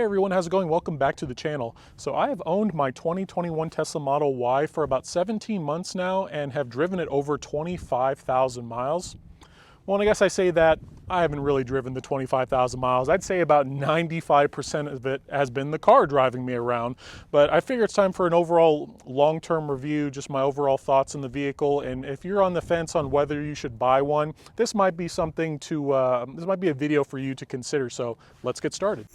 Hey everyone, how's it going? Welcome back to the channel. So I have owned my 2021 Tesla Model Y for about 17 months now and have driven it over 25,000 miles. Well, and I guess I say that I haven't really driven the 25,000 miles. I'd say about 95% of it has been the car driving me around. But I figure it's time for an overall long-term review, just my overall thoughts on the vehicle. And if you're on the fence on whether you should buy one, this might be something to, this might be a video for you to consider. So let's get started.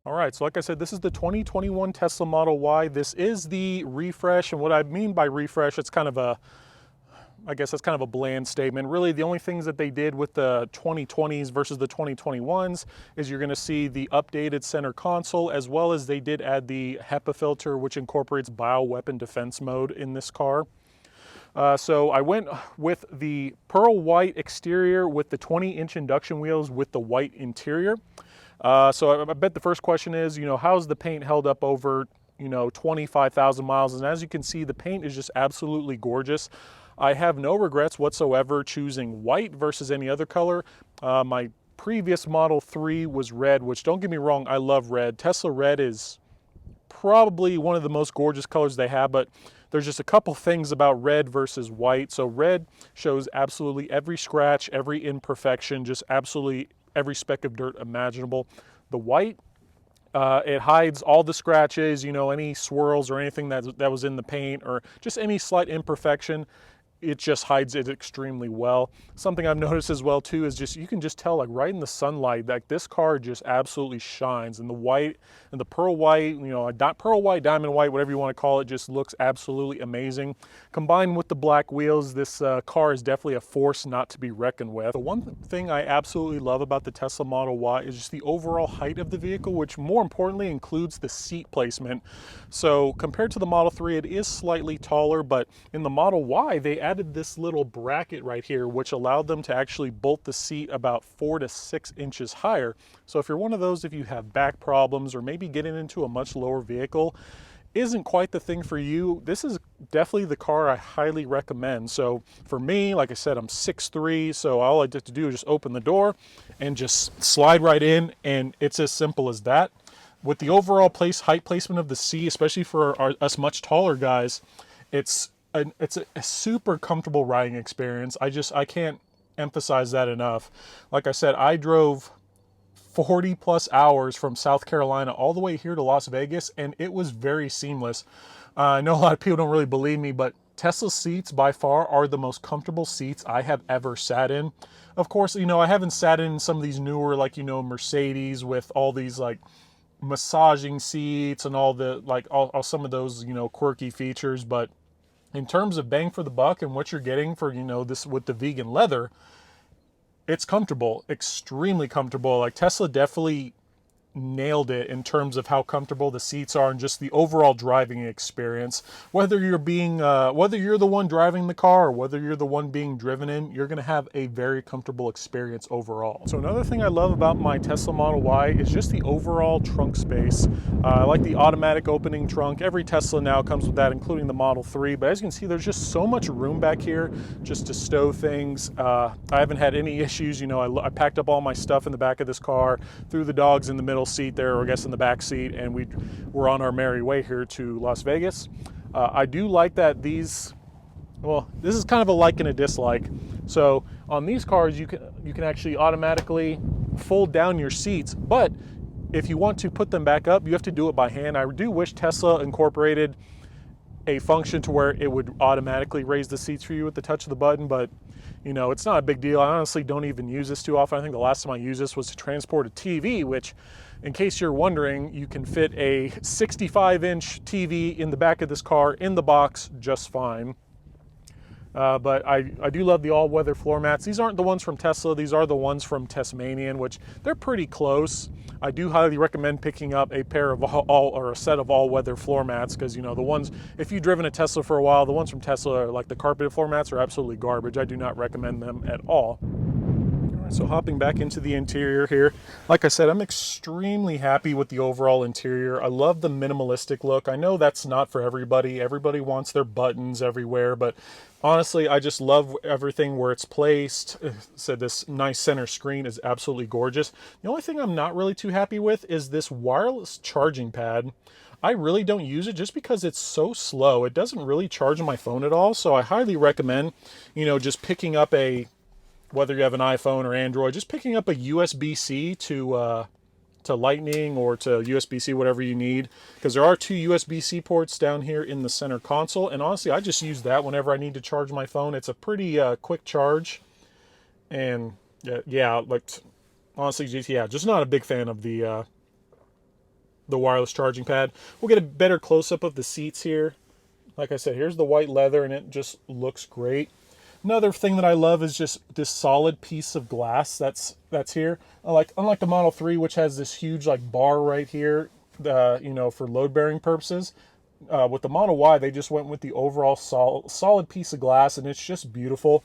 All right, so like I said, this is the 2021 Tesla Model Y. This is the refresh, and what I mean by refresh, it's kind of a, I guess that's kind of a bland statement. Really, the only things that they did with the 2020s versus the 2021s is you're gonna see the updated center console, as well as they did add the HEPA filter, which incorporates bioweapon defense mode in this car. So I went with the pearl white exterior with the 20-inch induction wheels with the white interior. So I bet the first question is, how's the paint held up over, 25,000 miles? And as you can see, the paint is just absolutely gorgeous. I have no regrets whatsoever choosing white versus any other color. My previous Model 3 was red, which, don't get me wrong, I love red. Tesla red is probably one of the most gorgeous colors they have, but there's just a couple things about red versus white. So red shows absolutely every scratch, every imperfection, just absolutely every speck of dirt imaginable. The white, it hides all the scratches, any swirls or anything that was in the paint, or just any slight imperfection. It just hides it extremely well. Something I've noticed as well too is just, you can just tell, like, right in the sunlight, like this car just absolutely shines. And the white and the pearl white, pearl white, diamond white, whatever you want to call it, just looks absolutely amazing. Combined with the black wheels, this car is definitely a force not to be reckoned with. The one thing I absolutely love about the Tesla Model Y is just the overall height of the vehicle, which more importantly includes the seat placement. So compared to the Model 3, it is slightly taller, but in the Model Y, they added this little bracket right here, which allowed them to actually bolt the seat about 4 to 6 inches higher. So if you're one of those, if you have back problems or maybe getting into a much lower vehicle isn't quite the thing for you, this is definitely the car I highly recommend. So for me, like I said, I'm 6'3", so all I have to do is just open the door and just slide right in, and it's as simple as that. With the overall height placement of the seat, especially for us much taller guys, it's a super comfortable riding experience. I can't emphasize that enough. Like I said, I drove 40 plus hours from South Carolina all the way here to Las Vegas, and it was very seamless. I know a lot of people don't really believe me, but Tesla seats by far are the most comfortable seats I have ever sat in. Of course, I haven't sat in some of these newer, like, Mercedes with all these like massaging seats and all the all some of those quirky features, but in terms of bang for the buck and what you're getting for this with the vegan leather, it's comfortable, extremely comfortable. Like, Tesla definitely nailed it in terms of how comfortable the seats are and just the overall driving experience. Whether you're the one driving the car or whether you're the one being driven in, you're going to have a very comfortable experience overall. So another thing I love about my Tesla Model Y is just the overall trunk space. I like the automatic opening trunk. Every Tesla now comes with that, including the Model 3. But as you can see, there's just so much room back here just to stow things. I haven't had any issues. I packed up all my stuff in the back of this car, threw the dogs in the middle seat there, or I guess in the back seat, and we were on our merry way here to Las Vegas. I do like that this is kind of a like and a dislike. So on these cars, you can actually automatically fold down your seats, but if you want to put them back up, you have to do it by hand. I do wish Tesla incorporated a function to where it would automatically raise the seats for you with the touch of the button, but it's not a big deal. I honestly don't even use this too often. I think the last time I used this was to transport a TV, which, in case you're wondering, you can fit a 65-inch TV in the back of this car in the box just fine. But I do love the all-weather floor mats. These aren't the ones from Tesla. These are the ones from Tasmanian, which they're pretty close. I do highly recommend picking up a pair of a set of all-weather floor mats, because the ones, if you've driven a Tesla for a while, the ones from Tesla, like the carpeted floor mats, are absolutely garbage. I do not recommend them at all. So hopping back into the interior here, like I said, I'm extremely happy with the overall interior. I love the minimalistic look. I know that's not for everybody. Everybody wants their buttons everywhere, but honestly, I just love everything where it's placed. So this nice center screen is absolutely gorgeous. The only thing I'm not really too happy with is this wireless charging pad. I really don't use it just because it's so slow. It doesn't really charge my phone at all. So I highly recommend, just picking up whether you have an iPhone or Android, just picking up a USB-C to Lightning or to USB-C, whatever you need, because there are two USB-C ports down here in the center console, and honestly, I just use that whenever I need to charge my phone. It's a pretty quick charge, and yeah, like honestly, yeah, just not a big fan of the wireless charging pad. We'll get a better close-up of the seats here. Like I said, here's the white leather, and it just looks great. Another thing that I love is just this solid piece of glass that's here. Unlike the Model 3, which has this huge like bar right here, for load bearing purposes. With the Model Y, they just went with the overall solid piece of glass, and it's just beautiful.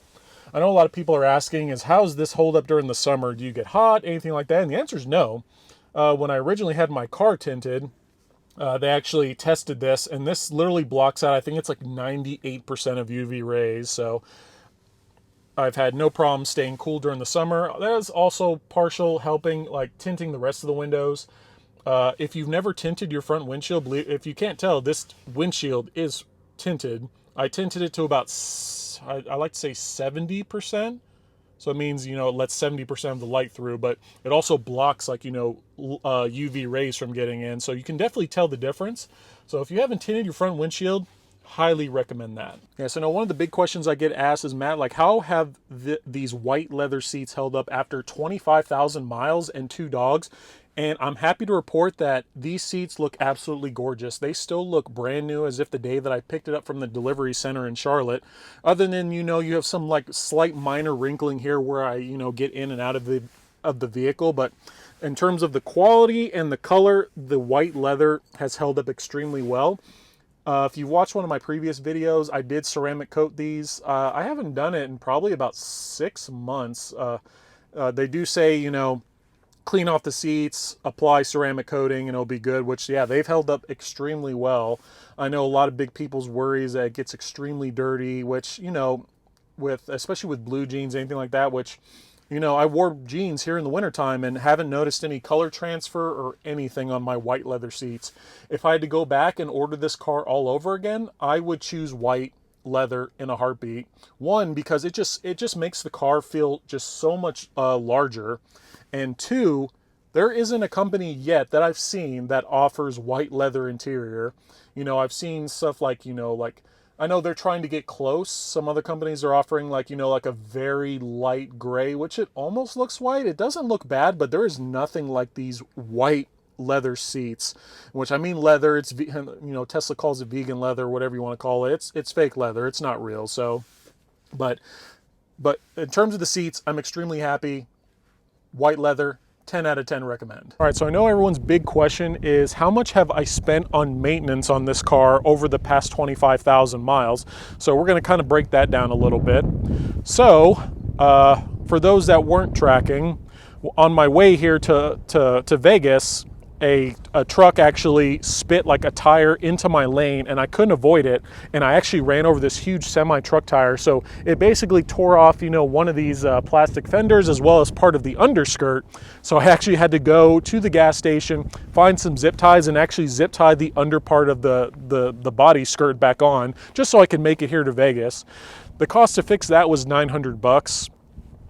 I know a lot of people are asking is how does this hold up during the summer? Do you get hot, anything like that? And the answer is no. When I originally had my car tinted, they actually tested this, and this literally blocks out, I think it's like 98% of UV rays. So I've had no problem staying cool during the summer. That is also partial helping, like tinting the rest of the windows. If you've never tinted your front windshield, if you can't tell, this windshield is tinted. I tinted it to about, I like to say 70%. So it means, it lets 70% of the light through, but it also blocks UV rays from getting in. So you can definitely tell the difference. So if you haven't tinted your front windshield, highly recommend that. Yeah, so now one of the big questions I get asked is, Matt, like how have these white leather seats held up after 25,000 miles and 2 dogs? And I'm happy to report that these seats look absolutely gorgeous. They still look brand new as if the day that I picked it up from the delivery center in Charlotte. Other than, you have some like slight minor wrinkling here where I, get in and out of the vehicle. But in terms of the quality and the color, the white leather has held up extremely well. If you watched one of my previous videos, I did ceramic coat these. I haven't done it in probably about 6 months. They do say, clean off the seats, apply ceramic coating, and it'll be good, which, yeah, they've held up extremely well. I know a lot of big people's worries that it gets extremely dirty, which, especially with blue jeans, anything like that, which, I wore jeans here in the wintertime and haven't noticed any color transfer or anything on my white leather seats. If I had to go back and order this car all over again, I would choose white leather in a heartbeat. One, because it just makes the car feel just so much larger. And two, there isn't a company yet that I've seen that offers white leather interior. I've seen stuff like, I know they're trying to get close. Some other companies are offering like a very light gray, which it almost looks white. It doesn't look bad, but there is nothing like these white leather seats, which I mean leather. It's, Tesla calls it vegan leather, whatever you want to call it. It's fake leather. It's not real. So, but in terms of the seats, I'm extremely happy. White leather, 10 out of 10 recommend. All right, so I know everyone's big question is how much have I spent on maintenance on this car over the past 25,000 miles? So we're gonna kind of break that down a little bit. So for those that weren't tracking, on my way here to Vegas, a truck actually spit like a tire into my lane and I couldn't avoid it, and I actually ran over this huge semi-truck tire. So it basically tore off one of these plastic fenders as well as part of the underskirt. So I actually had to go to the gas station, find some zip ties, and actually zip tie the under part of the body skirt back on just so I could make it here to Vegas. The cost to fix that was $900,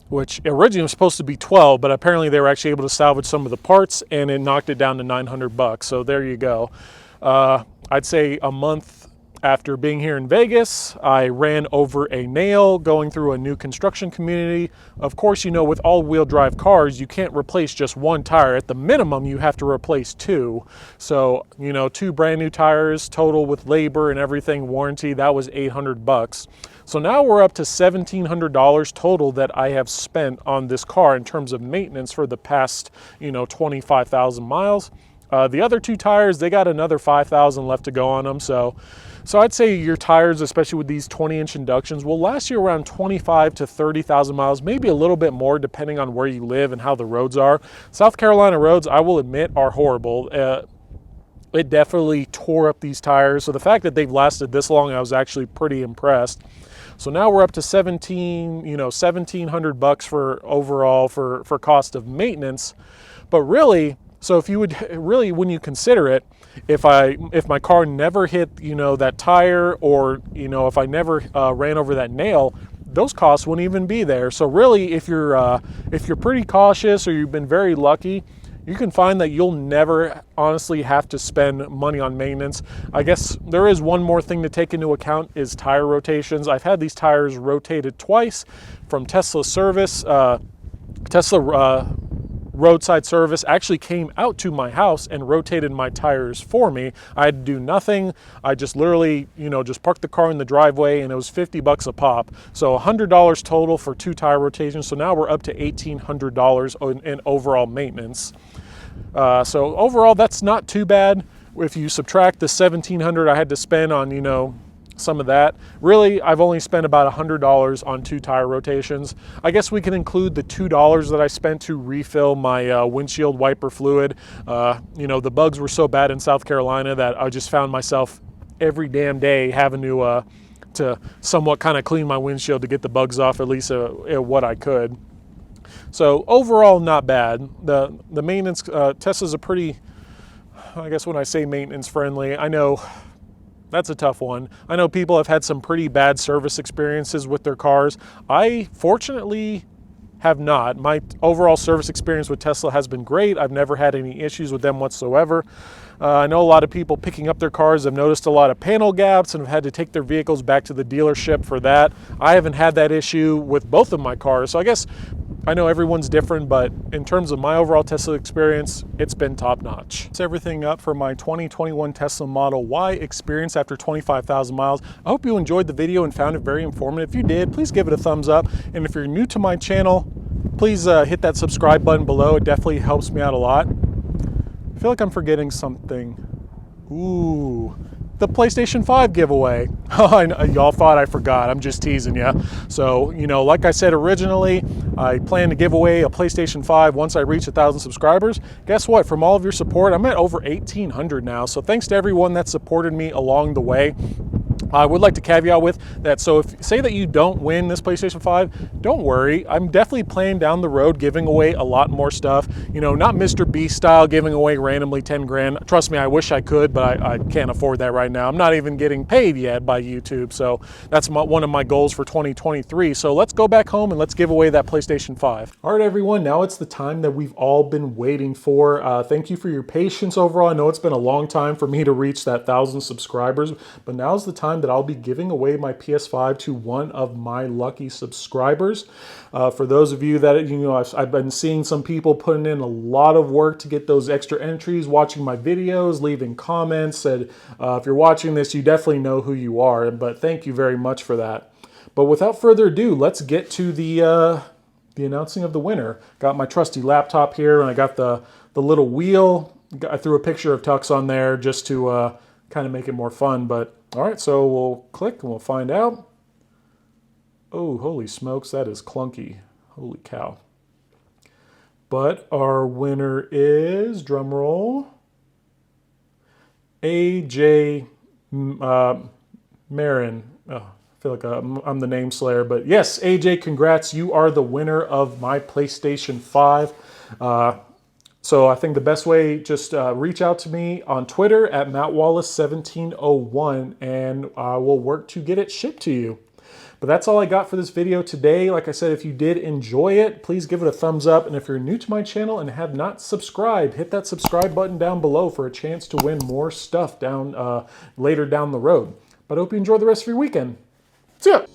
which originally was supposed to be 12, but apparently they were actually able to salvage some of the parts and it knocked it down to $900. So there you go. I'd say a month after being here in Vegas, I ran over a nail going through a new construction community. Of course, with all-wheel drive cars, you can't replace just one tire. At the minimum, you have to replace 2. So, 2 brand new tires total with labor and everything, warranty, that was $800. So now we're up to $1,700 total that I have spent on this car in terms of maintenance for the past, 25,000 miles. The other two tires, they got another 5,000 left to go on them. So I'd say your tires, especially with these 20-inch inductions, will last you around 25 to 30,000 miles, maybe a little bit more depending on where you live and how the roads are. South Carolina roads, I will admit, are horrible. It definitely tore up these tires. So the fact that they've lasted this long, I was actually pretty impressed. So now we're up to 1,700 bucks for overall for cost of maintenance. But really, so if you would really, when you consider it, if my car never hit, that tire, or, if I never ran over that nail, those costs wouldn't even be there. So really, if you're pretty cautious or you've been very lucky, you can find that you'll never honestly have to spend money on maintenance. I guess there is one more thing to take into account is tire rotations. I've had these tires rotated twice from Tesla service. Tesla roadside service actually came out to my house and rotated my tires for me. I had to do nothing. I just literally, just parked the car in the driveway, and it was 50 bucks a pop. So $100 total for 2 tire rotations. So now we're up to $1,800 in overall maintenance. So overall, that's not too bad. If you subtract the $1,700 I had to spend on, some of that, really, I've only spent about $100 on 2 tire rotations. I guess we can include the $2 that I spent to refill my windshield wiper fluid. The bugs were so bad in South Carolina that I just found myself every damn day having to somewhat kind of clean my windshield to get the bugs off, at least what I could. So overall, not bad. The maintenance, Tesla's a pretty, I guess when I say maintenance friendly, I know that's a tough one. I know people have had some pretty bad service experiences with their cars. I fortunately have not. My overall service experience with Tesla has been great. I've never had any issues with them whatsoever. I know a lot of people picking up their cars have noticed a lot of panel gaps and have had to take their vehicles back to the dealership for that. I haven't had that issue with both of my cars. So I guess I know everyone's different, but in terms of my overall Tesla experience, it's been top notch. That's everything up for my 2021 Tesla Model Y experience after 25,000 miles. I hope you enjoyed the video and found it very informative. If you did, please give it a thumbs up. And if you're new to my channel, please hit that subscribe button below. It definitely helps me out a lot. I feel like I'm forgetting something. Ooh, the PlayStation 5 giveaway. Y'all thought I forgot. I'm just teasing you. So, like I said originally, I plan to give away a PlayStation 5 once I reach 1,000 subscribers. Guess what? From all of your support, I'm at over 1,800 now. So thanks to everyone that supported me along the way. I would like to caveat with that. So if say that you don't win this PlayStation 5, don't worry. I'm definitely planning down the road giving away a lot more stuff. Not Mr. Beast style giving away randomly 10 grand. Trust me, I wish I could, but I can't afford that right now. I'm not even getting paid yet by YouTube. So that's one of my goals for 2023. So let's go back home and let's give away that PlayStation 5. All right, everyone. Now it's the time that we've all been waiting for. Thank you for your patience overall. I know it's been a long time for me to reach that 1,000 subscribers, but now's the time that I'll be giving away my PS5 to one of my lucky subscribers. For those of you that, I've been seeing some people putting in a lot of work to get those extra entries, watching my videos, leaving comments. And if you're watching this, you definitely know who you are, but thank you very much for that. But without further ado, let's get to the announcing of the winner. Got my trusty laptop here, and I got the little wheel. I threw a picture of Tux on there just to kind of make it more fun. But all right, so we'll click and we'll find out. Oh, holy smokes, that is clunky. Holy cow. But our winner is, drum roll, AJ Marin. Oh, I feel like I'm the name slayer, but yes, AJ, congrats. You are the winner of my PlayStation 5. So I think the best way, just reach out to me on Twitter at MattWallace1701, and I will work to get it shipped to you. But that's all I got for this video today. Like I said, if you did enjoy it, please give it a thumbs up. And if you're new to my channel and have not subscribed, hit that subscribe button down below for a chance to win more stuff later down the road. But I hope you enjoy the rest of your weekend. See ya!